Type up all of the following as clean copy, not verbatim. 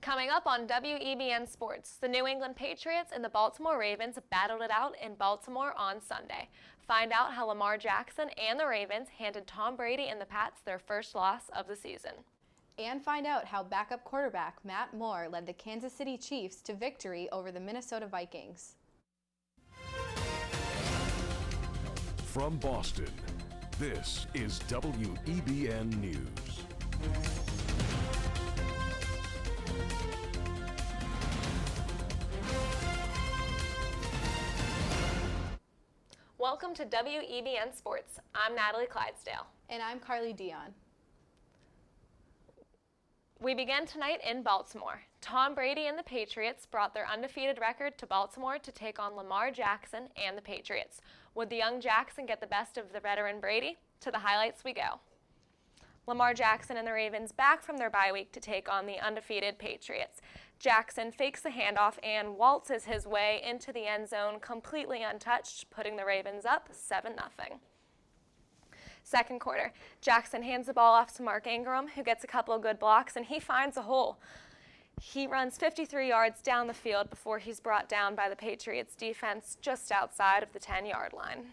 Coming up on WEBN Sports, the New England Patriots and the Baltimore Ravens battled it out in Baltimore on Sunday. Find out how Lamar Jackson and the Ravens handed Tom Brady and the Pats their first loss of the season. And find out how backup quarterback Matt Moore led the Kansas City Chiefs to victory over the Minnesota Vikings. From Boston, this is WEBN News. Welcome to WEBN Sports. I'm Natalie Clydesdale. And I'm Carly Dion. We begin tonight in Baltimore. Tom Brady and the Patriots brought their undefeated record to Baltimore to take on Lamar Jackson and the Patriots. Would the young Jackson get the best of the veteran Brady? To the highlights we go. Lamar Jackson and the Ravens back from their bye week to take on the undefeated Patriots. Jackson fakes the handoff and waltzes his way into the end zone completely untouched, putting the Ravens up 7-0. Second quarter, Jackson hands the ball off to Mark Ingram, who gets a couple of good blocks, and he finds a hole. He runs 53 yards down the field before he's brought down by the Patriots defense just outside of the 10-yard line.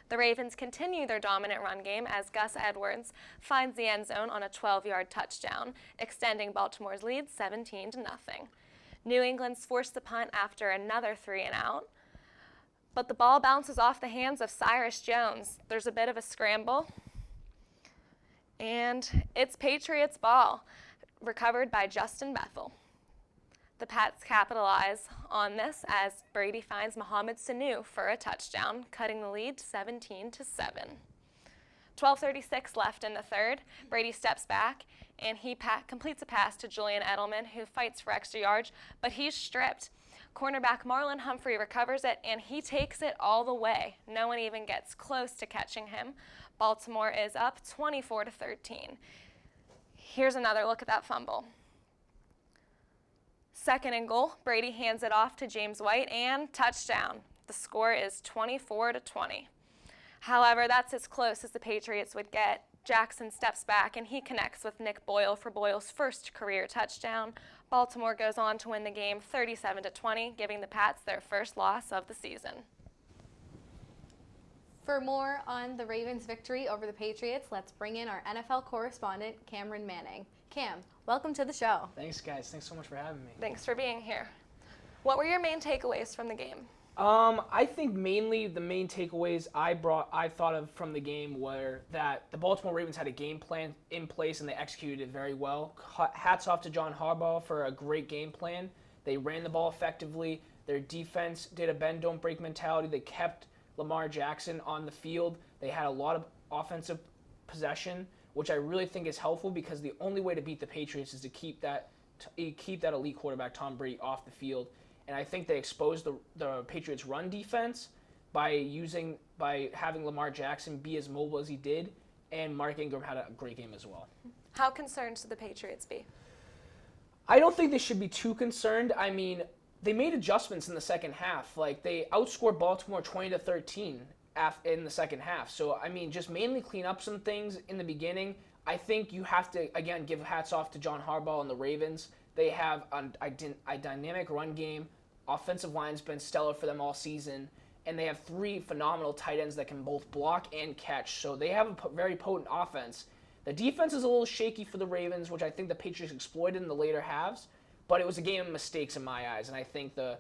The Ravens continue their dominant run game as Gus Edwards finds the end zone on a 12-yard touchdown, extending Baltimore's lead 17-0. New England's forced the punt after another 3-and-out, but the ball bounces off the hands of Cyrus Jones. There's a bit of a scramble, and it's Patriots ball, recovered by Justin Bethel. The Pats capitalize on this as Brady finds Mohamed Sanu for a touchdown, cutting the lead 17-7. 12:36 left in the third. Brady steps back and he completes a pass to Julian Edelman, who fights for extra yards, but he's stripped. Cornerback Marlon Humphrey recovers it and he takes it all the way. No one even gets close to catching him. Baltimore is up 24-13. Here's another look at that fumble. Second and goal, Brady hands it off to James White and touchdown. The score is 24-20. However, that's as close as the Patriots would get. Jackson steps back and he connects with Nick Boyle for Boyle's first career touchdown. Baltimore goes on to win the game 37-20, giving the Pats their first loss of the season. For more on the Ravens' victory over the Patriots, let's bring in our NFL correspondent, Cameron Manning. Cam, welcome to the show. Thanks, guys. Thanks so much for having me. Thanks for being here. What were your main takeaways from the game? I think mainly the main takeaways I thought of from the game were that the Baltimore Ravens had a game plan in place and they executed it very well. Hats off to John Harbaugh for a great game plan. They ran the ball effectively. Their defense did a bend, don't break mentality. They kept Lamar Jackson on the field. They had a lot of offensive possession, which I really think is helpful because the only way to beat the Patriots is to keep that elite quarterback Tom Brady off the field. And I think they exposed the Patriots' run defense by having Lamar Jackson be as mobile as he did, and Mark Ingram had a great game as well. How concerned should the Patriots be? I don't think they should be too concerned. I mean, they made adjustments in the second half. Like, they outscored Baltimore 20-13 in the second half. So, I mean, just mainly clean up some things in the beginning. I think you have to, again, give hats off to John Harbaugh and the Ravens. They have a dynamic run game. Offensive line's been stellar for them all season. And they have three phenomenal tight ends that can both block and catch. So they have a very potent offense. The defense is a little shaky for the Ravens, which I think the Patriots exploited in the later halves. But it was a game of mistakes in my eyes. And I think the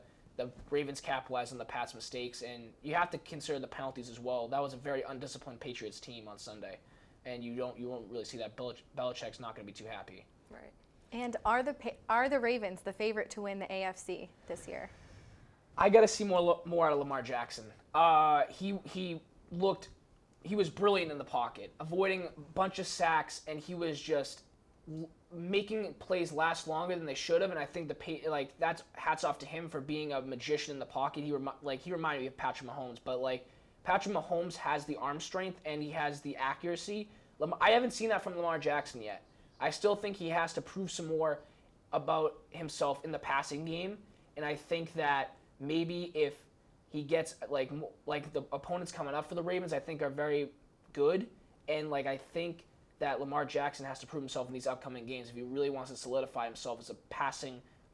Ravens capitalized on the Pats' mistakes. And you have to consider the penalties as well. That was a very undisciplined Patriots team on Sunday. And you won't really see that. Belichick's not going to be too happy. Right. And are the Ravens the favorite to win the AFC this year? I got to see more out of Lamar Jackson. He was brilliant in the pocket, avoiding a bunch of sacks, and he was just making plays last longer than they should have. And I think that's hats off to him for being a magician in the pocket. He reminded me of Patrick Mahomes, but Patrick Mahomes has the arm strength and he has the accuracy. I haven't seen that from Lamar Jackson yet. I still think he has to prove some more about himself in the passing game, and I think that maybe if he gets like the opponents coming up for the Ravens, I think are very good, and I think that Lamar Jackson has to prove himself in these upcoming games if he really wants to solidify himself as a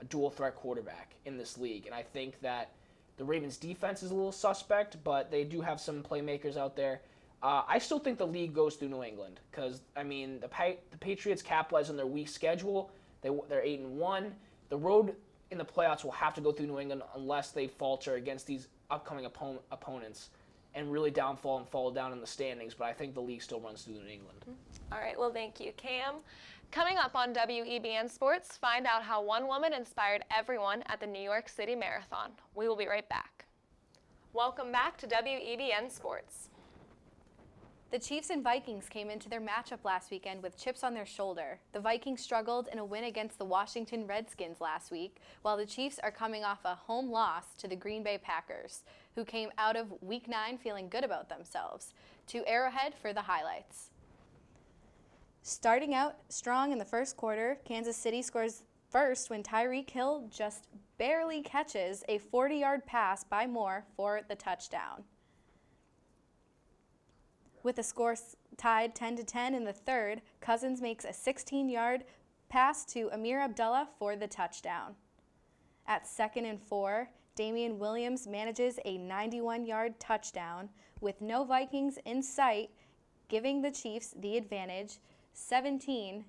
dual threat quarterback in this league. And I think that the Ravens defense is a little suspect, but they do have some playmakers out there. I still think the league goes through New England because, I mean, the Patriots capitalize on their weak schedule. They're 8-1. The road in the playoffs will have to go through New England unless they falter against these upcoming opponents and really downfall and fall down in the standings. But I think the league still runs through New England. All right, well, thank you, Cam. Coming up on WEBN Sports, find out how one woman inspired everyone at the New York City Marathon. We will be right back. Welcome back to WEBN Sports. The Chiefs and Vikings came into their matchup last weekend with chips on their shoulder. The Vikings struggled in a win against the Washington Redskins last week, while the Chiefs are coming off a home loss to the Green Bay Packers, who came out of Week 9 feeling good about themselves. To Arrowhead for the highlights. Starting out strong in the first quarter, Kansas City scores first when Tyreek Hill just barely catches a 40-yard pass by Moore for the touchdown. With the score tied 10-10 in the third, Cousins makes a 16-yard pass to Amir Abdullah for the touchdown. At 2nd and 4, Damian Williams manages a 91-yard touchdown with no Vikings in sight, giving the Chiefs the advantage 17-16.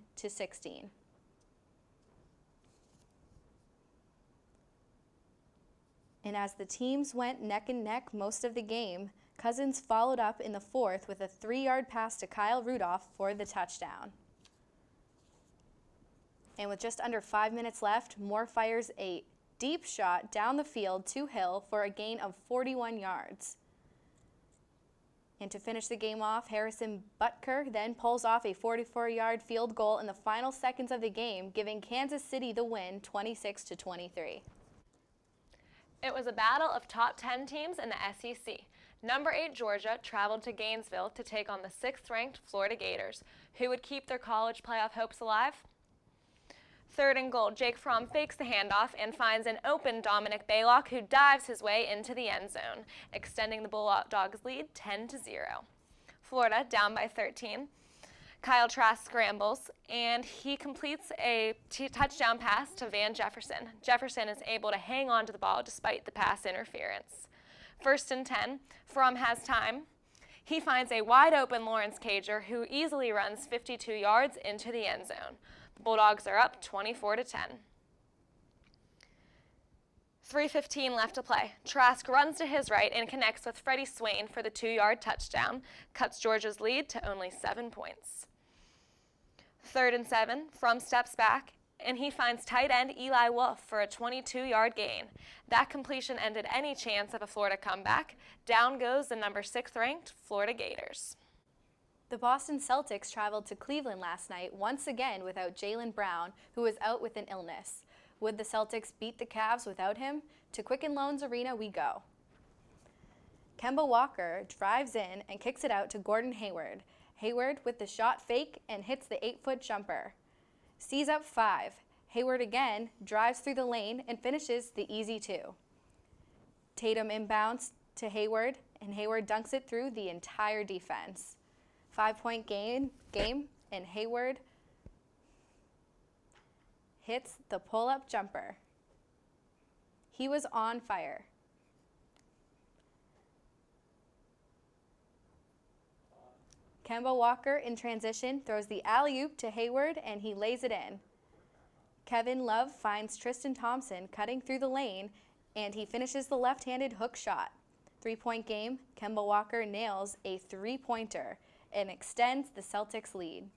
And as the teams went neck and neck most of the game, Cousins followed up in the fourth with a 3-yard pass to Kyle Rudolph for the touchdown. And with just under 5 minutes left, Moore fires a deep shot down the field to Hill for a gain of 41 yards. And to finish the game off, Harrison Butker then pulls off a 44-yard field goal in the final seconds of the game, giving Kansas City the win 26-23. It was a battle of top 10 teams in the SEC. Number 8 Georgia traveled to Gainesville to take on the 6th-ranked Florida Gators, who would keep their college playoff hopes alive. 3rd and goal, Jake Fromm fakes the handoff and finds an open Dominic Baylock, who dives his way into the end zone, extending the Bulldogs' lead 10-0. Florida down by 13. Kyle Trask scrambles, and he completes a touchdown pass to Van Jefferson. Jefferson is able to hang on to the ball despite the pass interference. 1st and 10, Fromm has time. He finds a wide-open Lawrence Cager, who easily runs 52 yards into the end zone. The Bulldogs are up 24-10. 3:15 left to play. Trask runs to his right and connects with Freddie Swain for the 2-yard touchdown, cuts Georgia's lead to only 7 points. 3rd and 7, Fromm steps back, and he finds tight end Eli Wolf for a 22-yard gain. That completion ended any chance of a Florida comeback. Down goes the number 6th-ranked Florida Gators. The Boston Celtics traveled to Cleveland last night once again without Jaylen Brown, who was out with an illness. Would the Celtics beat the Cavs without him? To Quicken Loans Arena we go. Kemba Walker drives in and kicks it out to Gordon Hayward. Hayward with the shot fake and hits the 8-foot jumper. Sees up 5. Hayward again drives through the lane and finishes the easy 2. Tatum inbounds to Hayward, and Hayward dunks it through the entire defense. 5-point game, and Hayward hits the pull-up jumper. He was on fire. Kemba Walker in transition throws the alley-oop to Hayward, and he lays it in. Kevin Love finds Tristan Thompson cutting through the lane, and he finishes the left-handed hook shot. 3-point game, Kemba Walker nails a 3-pointer and extends the Celtics lead.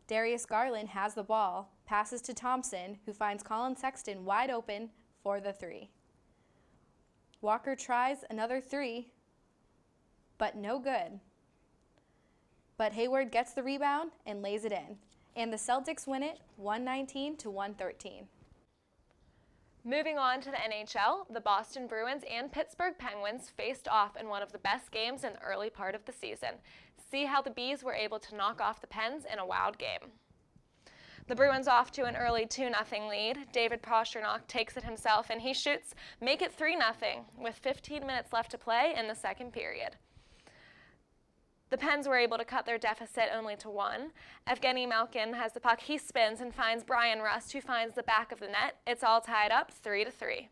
Darius Garland has the ball, passes to Thompson, who finds Colin Sexton wide open for the 3. Walker tries another 3, but no good. But Hayward gets the rebound and lays it in. And the Celtics win it 119-113. Moving on to the NHL, the Boston Bruins and Pittsburgh Penguins faced off in one of the best games in the early part of the season. See how the Bees were able to knock off the Pens in a wild game. The Bruins off to an early 2-0 lead. David Pastrnak takes it himself and he shoots, make it 3-0 with 15 minutes left to play in the second period. The Pens were able to cut their deficit only to 1. Evgeny Malkin has the puck. He spins and finds Brian Rust, who finds the back of the net. It's all tied up 3-3.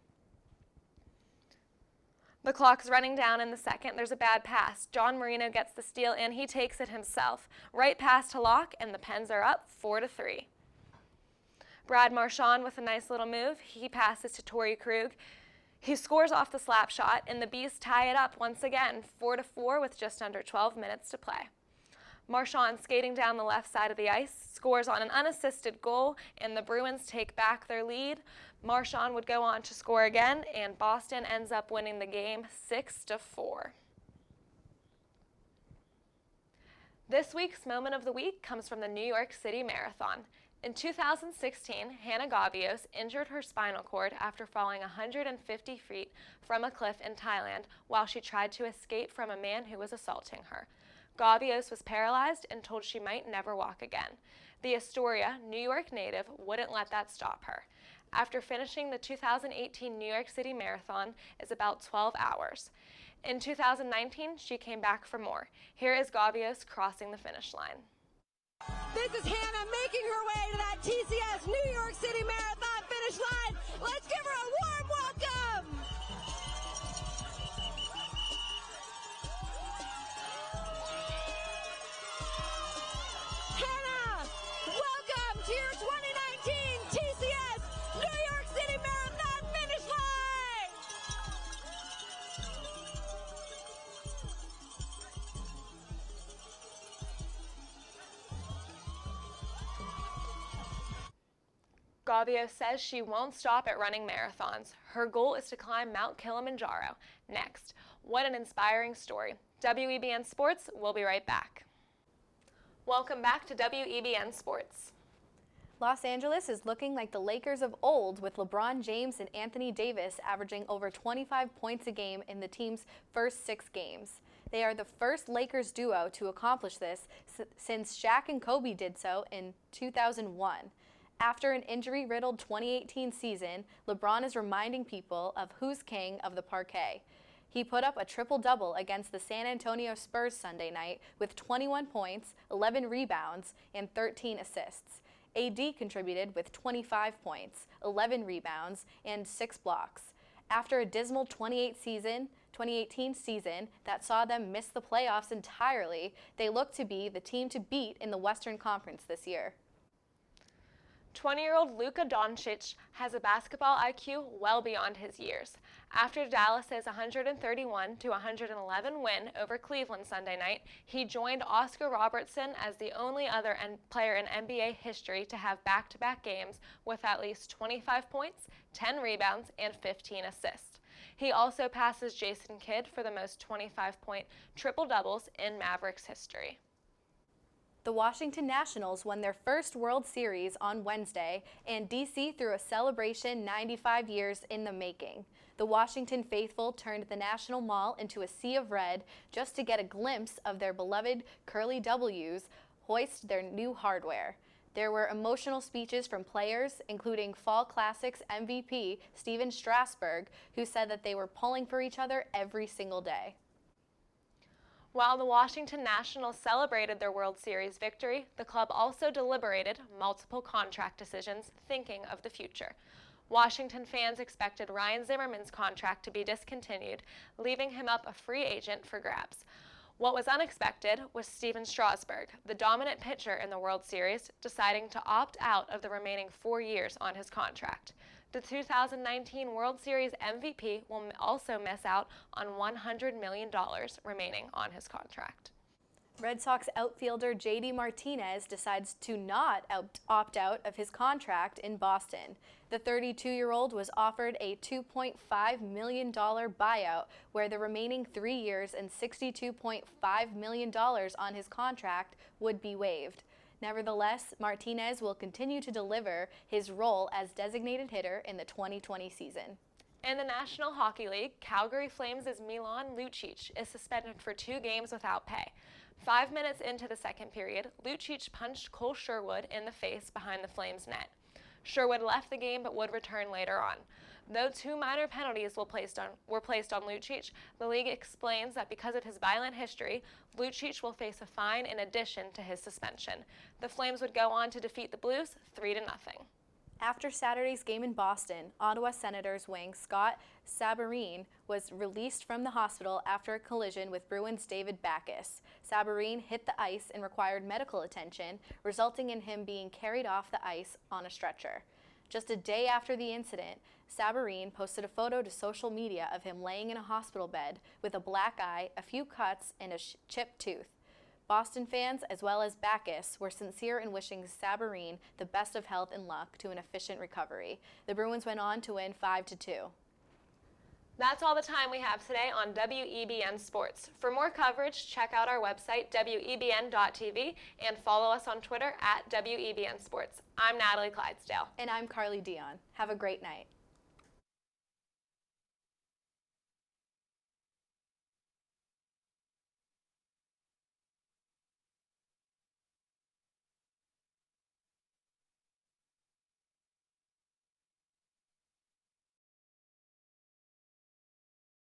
The clock's running down in the second. There's a bad pass. John Marino gets the steal, and he takes it himself. Right past to Locke, and the Pens are up 4-3. Brad Marchand with a nice little move. He passes to Torrey Krug. He scores off the slap shot, and the Bees tie it up once again, 4-4 with just under 12 minutes to play. Marchand skating down the left side of the ice, scores on an unassisted goal, and the Bruins take back their lead. Marchand would go on to score again, and Boston ends up winning the game 6-4. This week's Moment of the Week comes from the New York City Marathon. In 2016, Hannah Gavios injured her spinal cord after falling 150 feet from a cliff in Thailand while she tried to escape from a man who was assaulting her. Gavios was paralyzed and told she might never walk again. The Astoria, New York native, wouldn't let that stop her. After finishing the 2018 New York City Marathon is about 12 hours. In 2019, she came back for more. Here is Gavios crossing the finish line. This is Hannah making her way to that TCS New York City Marathon finish line. Let's give her a warm welcome. Hannah, welcome to your 2019 TCS New York City Marathon finish line. Gavios says she won't stop at running marathons. Her goal is to climb Mount Kilimanjaro. Next, what an inspiring story. WEBN Sports, we'll be right back. Welcome back to WEBN Sports. Los Angeles is looking like the Lakers of old, with LeBron James and Anthony Davis averaging over 25 points a game in the team's first 6 games. They are the first Lakers duo to accomplish this since Shaq and Kobe did so in 2001. After an injury-riddled 2018 season, LeBron is reminding people of who's king of the parquet. He put up a triple-double against the San Antonio Spurs Sunday night with 21 points, 11 rebounds, and 13 assists. AD contributed with 25 points, 11 rebounds, and 6 blocks. After a dismal 2018 season that saw them miss the playoffs entirely, they look to be the team to beat in the Western Conference this year. 20-year-old Luka Doncic has a basketball IQ well beyond his years. After Dallas's 131-111 win over Cleveland Sunday night, he joined Oscar Robertson as the only other player in NBA history to have back-to-back games with at least 25 points, 10 rebounds, and 15 assists. He also passes Jason Kidd for the most 25-point triple-doubles in Mavericks history. The Washington Nationals won their first World Series on Wednesday, and DC threw a celebration 95 years in the making. The Washington faithful turned the National Mall into a sea of red just to get a glimpse of their beloved Curly W's hoist their new hardware. There were emotional speeches from players, including Fall Classics MVP Steven Strasburg, who said that they were pulling for each other every single day. While the Washington Nationals celebrated their World Series victory, the club also deliberated multiple contract decisions, thinking of the future. Washington fans expected Ryan Zimmerman's contract to be discontinued, leaving him up a free agent for grabs. What was unexpected was Steven Strasburg, the dominant pitcher in the World Series, deciding to opt out of the remaining 4 years on his contract. The 2019 World Series MVP will also miss out on $100 million remaining on his contract. Red Sox outfielder J.D. Martinez decides to not opt out of his contract in Boston. The 32-year-old was offered a $2.5 million buyout, where the remaining 3 years and $62.5 million on his contract would be waived. Nevertheless, Martinez will continue to deliver his role as designated hitter in the 2020 season. In the National Hockey League, Calgary Flames' Milan Lucic is suspended for 2 games without pay. 5 minutes into the second period, Lucic punched Cole Sherwood in the face behind the Flames' net. Sherwood left the game but would return later on. Though 2 minor penalties were placed on Lucic, the league explains that because of his violent history, Lucic will face a fine in addition to his suspension. The Flames would go on to defeat the Blues 3-0. After Saturday's game in Boston, Ottawa Senators wing Scott Sabourin was released from the hospital after a collision with Bruins' David Backes. Sabourin hit the ice and required medical attention, resulting in him being carried off the ice on a stretcher. Just a day after the incident, Sabourin posted a photo to social media of him laying in a hospital bed with a black eye, a few cuts, and a chipped tooth. Boston fans, as well as Backes, were sincere in wishing Sabourin the best of health and luck to an efficient recovery. The Bruins went on to win 5-2. That's all the time we have today on WEBN Sports. For more coverage, check out our website, WEBN.TV, and follow us on Twitter at WEBN Sports. I'm Natalie Clydesdale. And I'm Carly Dion. Have a great night.